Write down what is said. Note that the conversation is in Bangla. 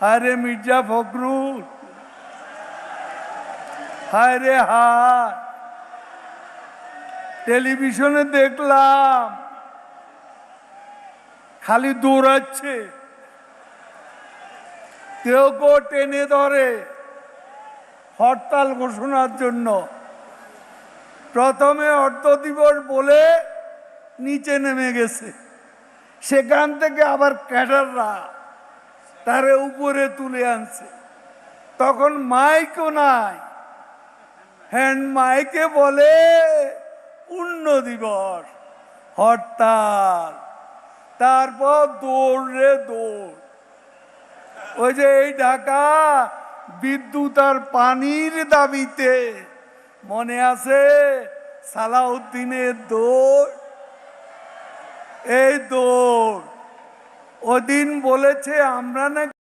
আরে মির্জা ফখরুল, হায় রে হায়, টেলিভিশনে দেখলাম খালি দৌড়াচ্ছে, কেউ কেউ টেনে ধরে হরতাল ঘোষণার জন্য। প্রথমে অর্থ দিবস বলে নিচে নেমে গেছে, সেখান থেকে আবার ক্যাডাররা তারে উপরে তুলে আনছে। তখন মাইকও নাই, হ্যান্ড মাইকে বলে পূর্ণ দিবস, হরতাল। তারপর দৌড় রে দৌড়। ওই যে এই ঢাকা বিদ্যুৎ আর পানির দাবিতে মনে আছে সালাউদ্দিনের দৌড়, এই দৌড়। ওদিন বলেছে আমরা নাকি